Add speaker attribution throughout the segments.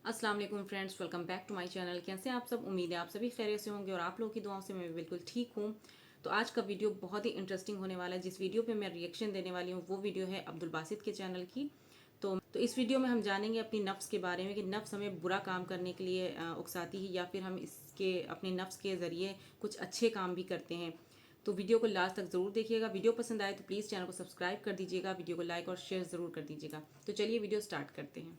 Speaker 1: अस्सलाम वालेकुम friends, welcome back to my channel. कैसे हैं आप सब? उम्मीद है आप सभी खैरियत से होंगे और आप लोगों की दुआओं से मैं भी बिल्कुल ठीक हूँ। तो आज का वीडियो बहुत ही इंटरेस्टिंग होने वाला है। जिस वीडियो पे मैं रिएक्शन देने वाली हूँ वो वीडियो है अब्दुल बासित के चैनल की। तो इस वीडियो में हम जानेंगे अपनी नफ्स के बारे में कि नफ्स हमें बुरा काम करने के लिए उकसाती है या फिर हम इसके अपने नफ्स के ज़रिए कुछ अच्छे काम भी करते हैं। तो वीडियो को लास्ट तक ज़रूर देखिएगा। वीडियो पसंद आए तो प्लीज़ चैनल को सब्सक्राइब कर दीजिएगा, वीडियो को लाइक और शेयर ज़रूर कर दीजिएगा। तो चलिए वीडियो स्टार्ट करते हैं।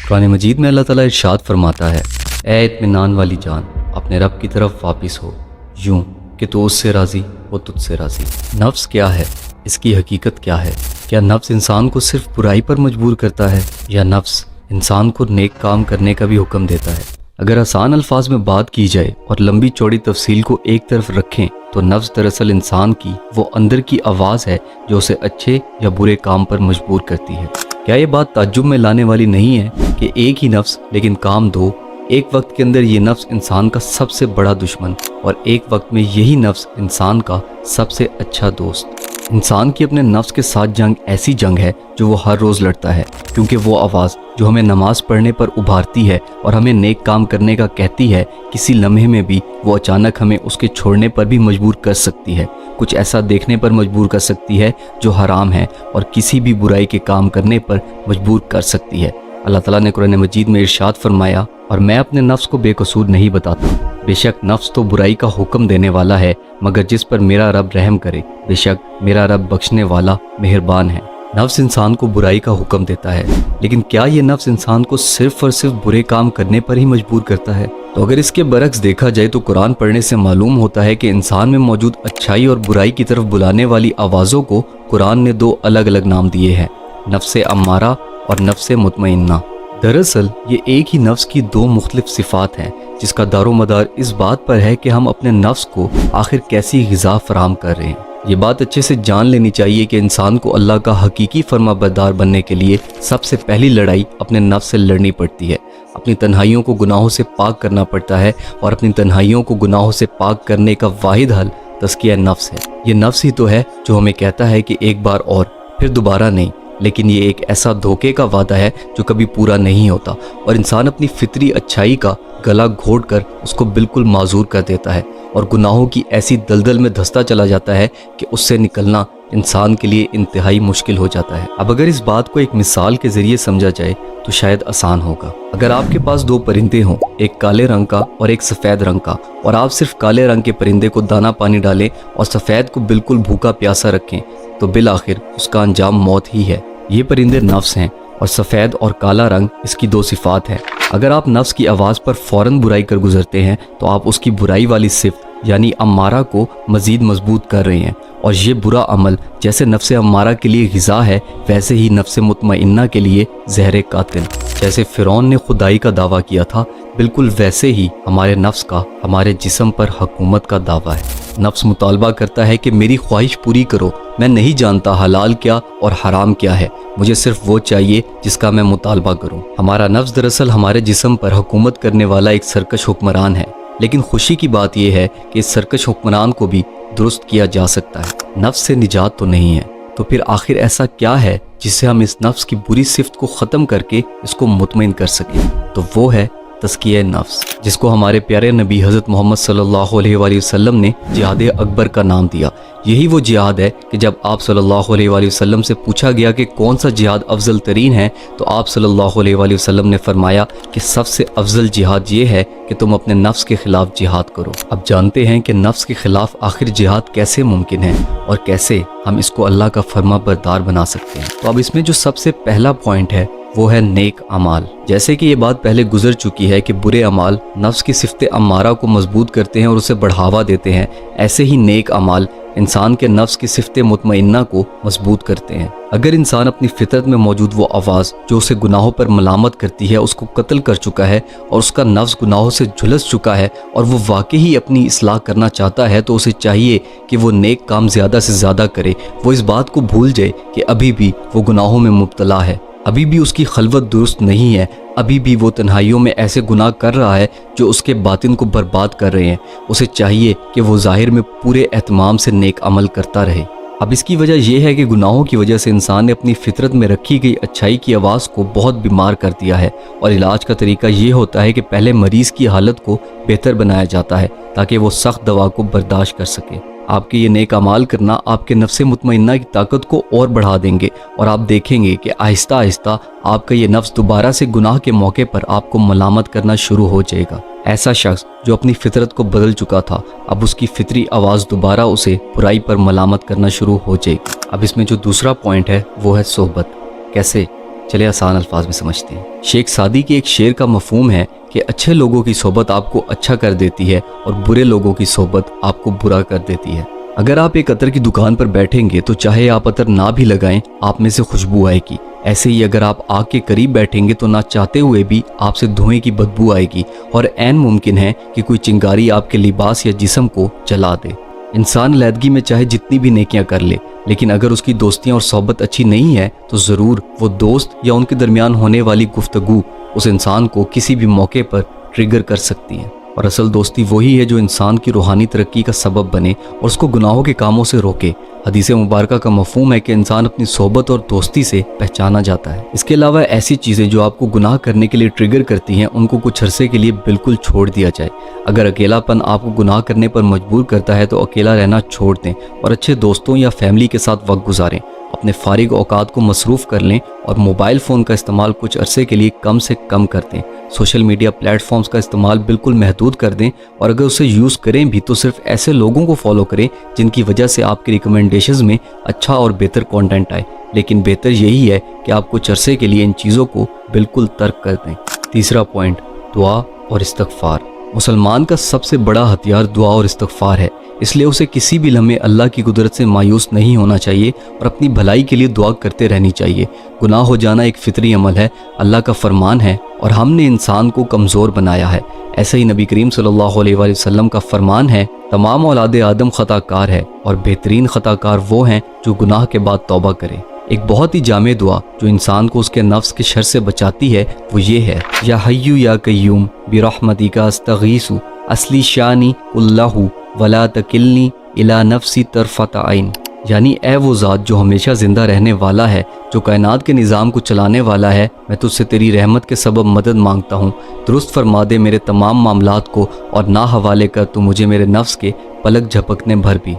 Speaker 2: कुरान मजीद में अल्लाह ताला इरशाद फरमाता है, ऐ इत्मीनान वाली जान, अपने रब की तरफ वापस हो, यूं कि तू उससे राज़ी, वो तुझसे राज़ी। नफ्स क्या है? इसकी हकीकत क्या है? क्या नफ्स इंसान को सिर्फ बुराई पर मजबूर करता है या नफ्स इंसान को नेक काम करने का भी हुक्म देता है? अगर आसान अल्फाज में बात की जाए और लंबी चौड़ी तफसील को एक तरफ रखें तो नफ्स दरअसल इंसान की वो अंदर की आवाज़ है जो उसे अच्छे या बुरे काम पर मजबूर करती है। क्या ये बात ताज्जुब में लाने वाली नहीं है कि एक ही नफ्स लेकिन काम दो? एक वक्त के अंदर ये नफ्स इंसान का सबसे बड़ा दुश्मन और एक वक्त में यही नफ्स इंसान का सबसे अच्छा दोस्त। इंसान की अपने नफ्स के साथ जंग ऐसी जंग है जो वो हर रोज़ लड़ता है, क्योंकि वो आवाज़ जो हमें नमाज पढ़ने पर उभारती है और हमें नेक काम करने का कहती है, किसी लम्हे में भी वो अचानक हमें उसके छोड़ने पर भी मजबूर कर सकती है, कुछ ऐसा देखने पर मजबूर कर सकती है जो हराम है और किसी भी बुराई के काम करने पर मजबूर कर सकती है। अल्लाह ताला ने कुरान मजीद में इरशाद फरमाया, और मैं अपने नफ्स को बेकसूर नहीं बताता, बेशक नफ्स तो बुराई का हुक्म देने वाला है, मगर जिस पर मेरा रब रहम करे, बेशक मेरा रब बख्शने वाला मेहरबान है। नफ्स इंसान को बुराई का हुक्म देता है, लेकिन क्या ये नफ्स इंसान को सिर्फ और सिर्फ बुरे काम करने पर ही मजबूर करता है? तो अगर इसके बरक्स देखा जाए तो कुरान पढ़ने से मालूम होता है कि इंसान में मौजूद अच्छाई और बुराई की तरफ बुलाने वाली आवाज़ों को कुरान ने दो अलग अलग नाम दिए हैं, नफ्स अम्मारा और नफ्स मुतमइन्ना। दरअसल ये एक ही नफ्स की दो मुख्तलिफ सिफात हैं, जिसका दारोमदार इस बात पर है कि हम अपने नफ्स को आखिर कैसी ग़िज़ा फराहम कर रहे हैं। ये बात अच्छे से जान लेनी चाहिए कि इंसान को अल्लाह का हकीकी फरमाबरदार बनने के लिए सबसे पहली लड़ाई अपने नफ्स से लड़नी पड़ती है। अपनी तन्हाइयों को गुनाहों से पाक करना पड़ता है और अपनी तन्हाइयों को गुनाहों से पाक करने का वाहिद हल तज़किया नफ्स है। ये नफ्स ही तो है जो हमें कहता है कि एक बार और, फिर दोबारा नहीं, लेकिन ये एक ऐसा धोखे का वादा है जो कभी पूरा नहीं होता और इंसान अपनी फितरी अच्छाई का गला घोट कर उसको बिल्कुल माजूर कर देता है और गुनाहों की ऐसी दलदल में धंसता चला जाता है कि उससे निकलना इंसान के लिए इंतहाई मुश्किल हो जाता है। अब अगर इस बात को एक मिसाल के ज़रिए समझा जाए तो शायद आसान होगा। अगर आपके पास दो परिंदे हों, एक काले रंग का और एक सफ़ेद रंग का, और आप सिर्फ काले रंग के परिंदे को दाना पानी डालें और सफ़ेद को बिल्कुल भूखा प्यासा रखें, तो बिल आखिर उसका अंजाम मौत ही है। ये परिंदे नफ्स हैं और सफ़ेद और काला रंग इसकी दो सिफात हैं। अगर आप नफ्स की आवाज़ पर फ़ौरन बुराई कर गुजरते हैं तो आप उसकी बुराई वाली सिफ्त यानी अम्मारा को मज़ीद मजबूत कर रहे हैं, और ये बुरा अमल जैसे नफ्स अम्मारा के लिए ग़िज़ा है, वैसे ही नफ्स मुतमइन्ना के लिए ज़हर कातिल। जैसे फ़िरौन ने खुदाई का दावा किया था, बिल्कुल वैसे ही हमारे नफ्स का हमारे जिस्म पर हुकूमत का दावा है। नफ्स मुतालबा करता है कि मेरी ख्वाहिश पूरी करो, मैं नहीं जानता हलाल क्या और हराम क्या है, मुझे सिर्फ वो चाहिए जिसका मैं मुतालबा करूं। हमारा नफ्स दरअसल हमारे जिस्म पर हुकूमत करने वाला एक सरकश हुक्मरान है, लेकिन खुशी की बात यह है कि इस सरकश हुक्मरान को भी दुरुस्त किया जा सकता है। नफ्स से निजात तो नहीं है, तो फिर आखिर ऐसा क्या है जिससे हम इस नफ्स की बुरी सिफ्त को ख़त्म करके इसको मुतमईन कर सकें? तो वो है तज़किया नफ्स, जिसको हमारे प्यारे नबी हज़रत मोहम्मद सल्लल्लाहु अलैहि वसल्लम ने जिहाद अकबर का नाम दिया। यही वो जिहाद है कि जब आप सल्लल्लाहु अलैहि वसल्लम से पूछा गया कि कौन सा जिहाद अफजल तरीन है, तो आप सल्लल्लाहु अलैहि वसल्लम ने फरमाया कि सबसे अफजल जिहाद ये है कि तुम अपने नफ्स के ख़िलाफ़ जिहाद करो। अब जानते हैं कि नफ्स के ख़िलाफ़ आखिर जिहाद कैसे मुमकिन है और कैसे हम इसको अल्लाह का फरमाबरदार बना सकते हैं। तो अब इसमें जो सबसे पहला पॉइंट है वो है नेक अमाल। जैसे कि ये बात पहले गुजर चुकी है कि बुरे अमाल नफ्स की सिफ्त अम्मारा को मजबूत करते हैं और उसे बढ़ावा देते हैं, ऐसे ही नेक अमाल इंसान के नफ्स की सिफ्त मुतमइन्ना को मजबूत करते हैं। अगर इंसान अपनी फितरत में मौजूद वो आवाज़ जो उसे गुनाहों पर मलामत करती है उसको कत्ल कर चुका है और उसका नफ्स गुनाहों से झुलस चुका है और वो वाकई ही अपनी इस्लाह करना चाहता है, तो उसे चाहिए कि वो नेक काम ज़्यादा से ज़्यादा करे। वो इस बात को भूल जाए कि अभी भी वो गुनाहों में मुब्तला है, अभी भी उसकी खलवत दुरुस्त नहीं है, अभी भी वो तन्हाइयों में ऐसे गुनाह कर रहा है जो उसके बातिन को बर्बाद कर रहे हैं। उसे चाहिए कि वो ज़ाहिर में पूरे एहतमाम से नेक अमल करता रहे। اب اس کی وجہ یہ ہے کہ گناہوں کی وجہ سے انسان نے اپنی فطرت میں رکھی گئی اچھائی کی آواز کو بہت بیمار کر دیا ہے، اور علاج کا طریقہ یہ ہوتا ہے کہ پہلے مریض کی حالت کو بہتر بنایا جاتا ہے تاکہ وہ سخت دوا کو برداشت کر سکے۔ آپ کے یہ نیک اعمال کرنا آپ کے نفس مطمئنہ کی طاقت کو اور بڑھا دیں گے، اور آپ دیکھیں گے کہ آہستہ آہستہ آپ کا یہ نفس دوبارہ سے گناہ کے موقع پر آپ کو ملامت کرنا شروع ہو جائے گا۔ ایسا شخص جو اپنی فطرت کو بدل چکا تھا، اب اس کی فطری آواز دوبارہ اسے برائی پر ملامت کرنا شروع ہو جائے گی۔ اب اس میں جو دوسرا پوائنٹ ہے وہ ہے صحبت۔ کیسے؟ چلے آسان الفاظ میں سمجھتے ہیں۔ شیخ سعدی کے ایک شعر کا مفہوم ہے کہ اچھے لوگوں کی صحبت آپ کو اچھا کر دیتی ہے اور برے لوگوں کی صحبت آپ کو برا کر دیتی ہے۔ اگر آپ ایک عطر کی دکان پر بیٹھیں گے تو چاہے آپ عطر نہ بھی لگائیں، آپ میں سے خوشبو آئے گی۔ ایسے ہی اگر آپ آگ کے قریب بیٹھیں گے تو نہ چاہتے ہوئے بھی آپ سے دھوئیں کی بدبو آئے گی، اور عین ممکن ہے کہ کوئی چنگاری آپ کے لباس یا جسم کو جلا دے۔ انسان علیحدگی میں چاہے جتنی بھی نیکیاں کر لے، لیکن اگر اس کی دوستیاں اور صحبت اچھی نہیں ہے تو ضرور وہ دوست یا ان کے درمیان ہونے والی گفتگو اس انسان کو کسی بھی موقع پر ٹریگر کر سکتی ہیں۔ اور اصل دوستی وہی ہے جو انسان کی روحانی ترقی کا سبب بنے اور اس کو گناہوں کے کاموں سے روکے۔ حدیث مبارکہ کا مفہوم ہے کہ انسان اپنی صحبت اور دوستی سے پہچانا جاتا ہے۔ اس کے علاوہ ایسی چیزیں جو آپ کو گناہ کرنے کے لیے ٹریگر کرتی ہیں، ان کو کچھ عرصے کے لیے بالکل چھوڑ دیا جائے۔ اگر اکیلا پن آپ کو گناہ کرنے پر مجبور کرتا ہے تو اکیلا رہنا چھوڑ دیں اور اچھے دوستوں یا فیملی کے ساتھ وقت گزاریں۔ اپنے فارغ اوقات کو مصروف کر لیں اور موبائل فون کا استعمال کچھ عرصے کے لیے کم سے کم کر دیں۔ سوشل میڈیا پلیٹ فارمز کا استعمال بالکل محدود کر دیں، اور اگر اسے یوز کریں بھی تو صرف ایسے لوگوں کو فالو کریں جن کی وجہ سے آپ کی ریکمنڈیشنز میں اچھا اور بہتر کنٹینٹ آئے، لیکن بہتر یہی ہے کہ آپ کچھ عرصے کے لیے ان چیزوں کو بالکل ترک کر دیں۔ تیسرا پوائنٹ، دعا اور استغفار۔ مسلمان کا سب سے بڑا ہتھیار دعا اور استغفار ہے، اس لیے اسے کسی بھی لمحے اللہ کی قدرت سے مایوس نہیں ہونا چاہیے اور اپنی بھلائی کے لیے دعا کرتے رہنی چاہیے۔ گناہ ہو جانا ایک فطری عمل ہے، اللہ کا فرمان ہے، اور ہم نے انسان کو کمزور بنایا ہے۔ ایسے ہی نبی کریم صلی اللہ علیہ وآلہ وسلم کا فرمان ہے، تمام اولاد آدم خطا کار ہے اور بہترین خطا کار وہ ہیں جو گناہ کے بعد توبہ کریں۔ ایک بہت ہی جامع دعا جو انسان کو اس کے نفس کے شر سے بچاتی ہے وہ یہ ہے، یا حیو یا قیوم برحمتک استغیث اصلی شانی اللہ ولا تکلنی الی نفسی طرفۃ عین، یعنی اے وہ ذات جو ہمیشہ زندہ رہنے والا ہے، جو کائنات کے نظام کو چلانے والا ہے، میں تجھ سے تیری رحمت کے سبب مدد مانگتا ہوں، درست فرما دے میرے تمام معاملات کو اور نہ حوالے کر تو مجھے میرے نفس کے پلک جھپکنے بھر بھی۔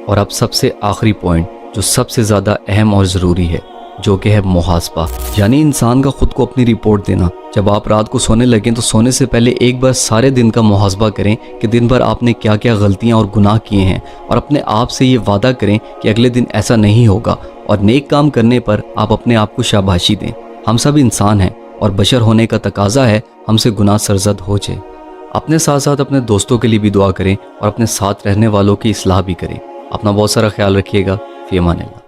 Speaker 2: اور اب سب سے آخری پوائنٹ جو سب سے زیادہ اہم اور ضروری ہے، جو کہ ہے محاسبہ، یعنی انسان کا خود کو اپنی رپورٹ دینا۔ جب آپ رات کو سونے لگیں تو سونے سے پہلے ایک بار سارے دن کا محاسبہ کریں کہ دن بھر آپ نے کیا کیا غلطیاں اور گناہ کیے ہیں، اور اپنے آپ سے یہ وعدہ کریں کہ اگلے دن ایسا نہیں ہوگا، اور نیک کام کرنے پر آپ اپنے آپ کو شاباشی دیں۔ ہم سب انسان ہیں اور بشر ہونے کا تقاضا ہے ہم سے گناہ سرزد ہو جائے۔ اپنے ساتھ ساتھ اپنے دوستوں کے لیے بھی دعا کریں اور اپنے ساتھ رہنے والوں کی اصلاح بھی کریں۔ اپنا بہت سارا خیال رکھیے گا۔ فی امان اللہ۔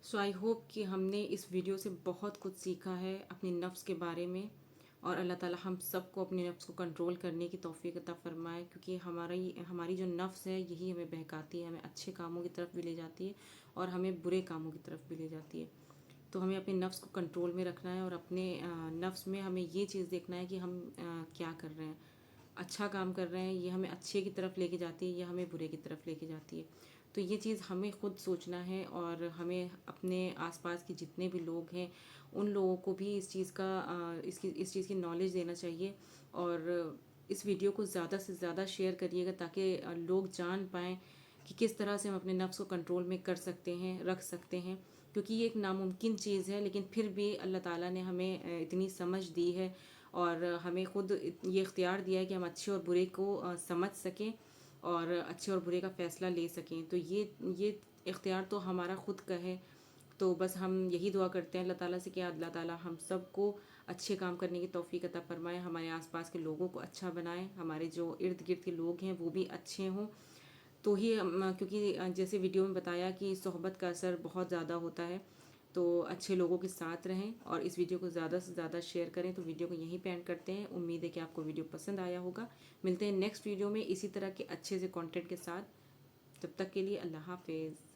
Speaker 1: سو آئی ہوپ کہ ہم نے اس ویڈیو سے بہت کچھ سیکھا ہے اپنے نفس کے بارے میں، اور اللہ تعالی ہم سب کو اپنے نفس کو کنٹرول کرنے کی توفیق عطا فرمائے، کیونکہ ہماری جو نفس ہے یہی ہمیں بہکاتی ہے، ہمیں اچھے کاموں کی طرف بھی لے جاتی ہے اور ہمیں برے کاموں کی طرف بھی لے جاتی ہے۔ تو ہمیں اپنے نفس کو کنٹرول میں رکھنا ہے، اور اپنے نفس میں ہمیں یہ چیز دیکھنا ہے کہ ہم کیا کر رہے ہیں، اچھا کام کر رہے ہیں، یہ ہمیں اچھے کی طرف لے کے جاتی ہے یا ہمیں برے کی طرف لے کے جاتی ہے۔ تو یہ چیز ہمیں خود سوچنا ہے، اور ہمیں اپنے آس پاس کے جتنے بھی لوگ ہیں ان لوگوں کو بھی اس چیز کی نالج دینا چاہیے، اور اس ویڈیو کو زیادہ سے زیادہ شیئر کریے گا تاکہ لوگ جان پائیں کہ کس طرح سے ہم اپنے نفس کو کنٹرول میں کر سکتے ہیں، رکھ سکتے ہیں، کیونکہ یہ ایک ناممکن چیز ہے، لیکن پھر بھی اللہ تعالیٰ نے ہمیں اتنی سمجھ دی ہے اور ہمیں خود یہ اختیار دیا ہے کہ ہم اچھے اور برے کو سمجھ سکیں اور اچھے اور برے کا فیصلہ لے سکیں۔ تو یہ اختیار تو ہمارا خود کا ہے۔ تو بس ہم یہی دعا کرتے ہیں اللہ تعالیٰ سے کہ اللہ تعالیٰ ہم سب کو اچھے کام کرنے کی توفیق عطا فرمائے، ہمارے آس پاس کے لوگوں کو اچھا بنائے، ہمارے جو ارد گرد کے لوگ ہیں وہ بھی اچھے ہوں۔ تو ہی کیونکہ جیسے ویڈیو میں بتایا کہ صحبت کا اثر بہت زیادہ ہوتا ہے، تو اچھے لوگوں کے ساتھ رہیں اور اس ویڈیو کو زیادہ سے زیادہ شیئر کریں۔ تو ویڈیو کو یہیں پہ اینڈ کرتے ہیں، امید ہے کہ آپ کو ویڈیو پسند آیا ہوگا۔ ملتے ہیں نیکسٹ ویڈیو میں اسی طرح کے اچھے سے کنٹینٹ کے ساتھ، تب تک کے لیے اللہ حافظ۔